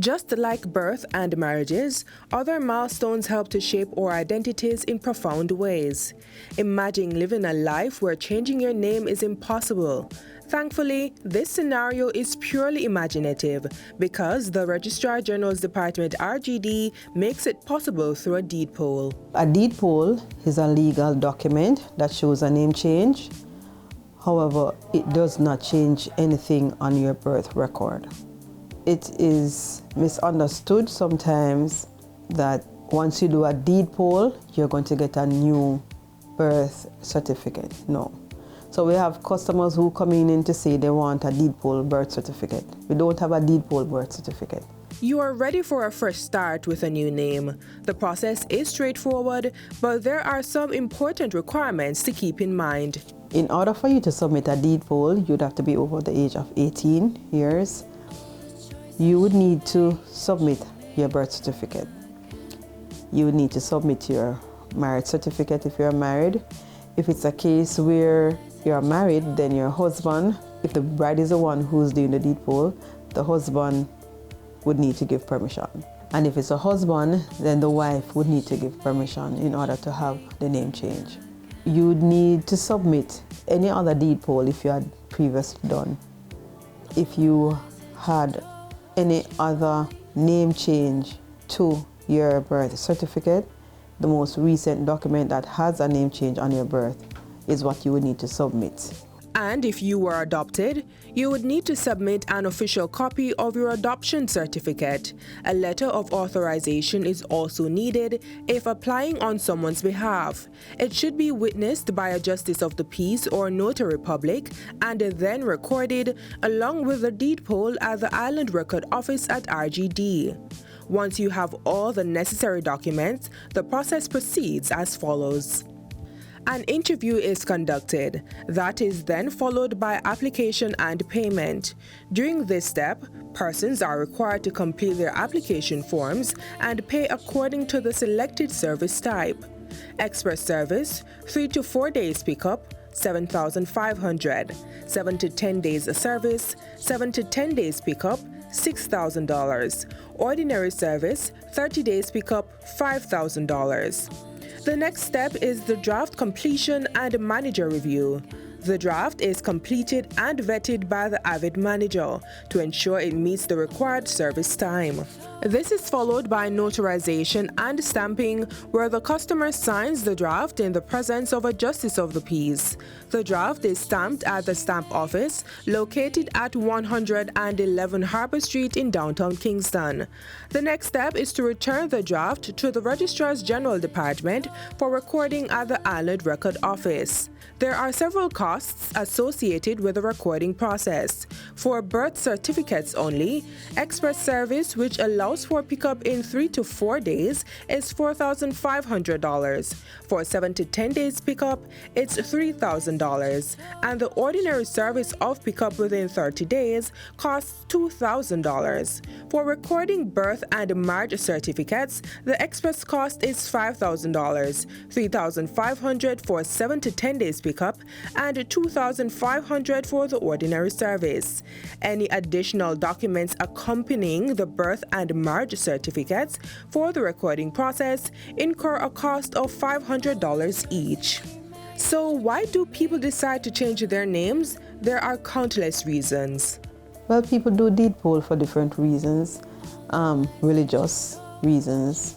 Just like birth and marriages, other milestones help to shape our identities in profound ways. Imagine living a life where changing your name is impossible. Thankfully, this scenario is purely imaginative because the Registrar General's Department RGD makes it possible through a deed poll. A deed poll is a legal document that shows a name change. However, it does not change anything on your birth record. It is misunderstood sometimes that once you do a deed poll, you're going to get a new birth certificate. No. So we have customers who come in to say they want a deed poll birth certificate. We don't have a deed poll birth certificate. You are ready for a fresh start with a new name. The process is straightforward, but there are some important requirements to keep in mind. In order for you to submit a deed poll, you'd have to be over the age of 18 years. You would need to submit your birth certificate. You would need to submit your marriage certificate if you're married. If it's a case where you're married, then your husband, if the bride is the one who's doing the deed poll, the husband would need to give permission. And if it's a husband, then the wife would need to give permission in order to have the name change. You would need to submit any other deed poll if you had previously done. If you had any other name change to your birth certificate, the most recent document that has a name change on your birth is what you would need to submit. And if you were adopted, you would need to submit an official copy of your adoption certificate. A letter of authorization is also needed if applying on someone's behalf. It should be witnessed by a justice of the peace or notary public and then recorded along with the deed poll at the Island Record Office at RGD. Once you have all the necessary documents, the process proceeds as follows. An interview is conducted. That is then followed by application and payment. During this step, persons are required to complete their application forms and pay according to the selected service type. Express service, 3 to 4 days pickup, $7,500. 7 to 10 days service, 7 to 10 days pickup, $6,000. Ordinary service, 30 days pickup, $5,000. The next step is the draft completion and manager review. The draft is completed and vetted by the AVID manager to ensure it meets the required service time. This is followed by notarization and stamping, where the customer signs the draft in the presence of a justice of the peace. The draft is stamped at the stamp office located at 111 Harbor Street in downtown Kingston. The next step is to return the draft to the Registrar's General Department for recording at the Island Record Office. There are several costs associated with the recording process. For birth certificates only, express service, which allows for pickup in 3 to 4 days, is $4,500. For 7 to 10 days pickup, it's $3,000. And the ordinary service of pickup within 30 days costs $2,000. For recording birth and marriage certificates, the express cost is $5,000, $3,500 for 7 to 10 days pickup, and $2,500 for the ordinary service. Any additional documents accompanying the birth and marriage certificates for the recording process incur a cost of $500 each. So why do people decide to change their names? There are countless reasons. Well, people do deed poll for different reasons. Religious reasons.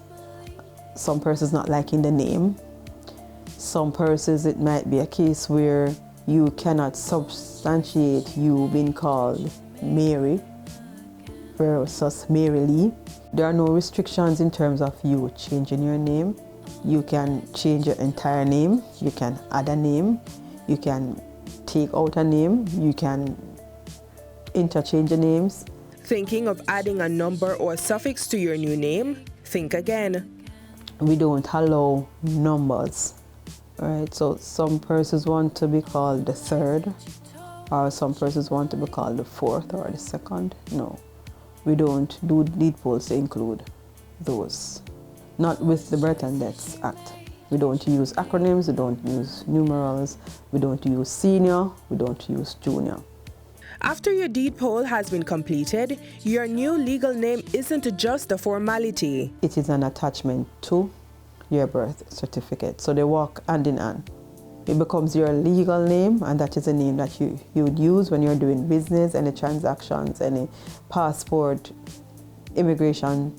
Some persons not liking the name. Some persons, it might be a case where you cannot substantiate you being called Mary versus Mary Lee. There are no restrictions in terms of you changing your name. You can change your entire name. You can add a name. You can take out a name. You can interchange the names. Thinking of adding a number or suffix to your new name? Think again. We don't allow numbers. Right, so some persons want to be called the third, or some persons want to be called the fourth or the second. No, we don't do deed polls to include those. Not with the Birth and Deaths Act. We don't use acronyms, we don't use numerals, we don't use senior, we don't use junior. After your deed poll has been completed, your new legal name isn't just a formality. It is an attachment to your birth certificate, so they walk hand in hand. It becomes your legal name, and that is a name that you would use when you're doing business, any transactions, any passport, immigration,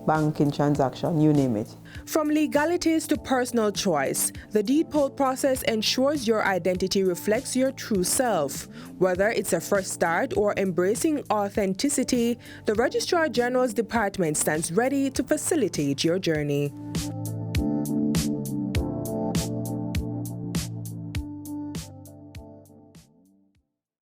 banking transaction, you name it. From legalities to personal choice, the deed poll process ensures your identity reflects your true self. Whether it's a fresh start or embracing authenticity, the Registrar General's Department stands ready to facilitate your journey.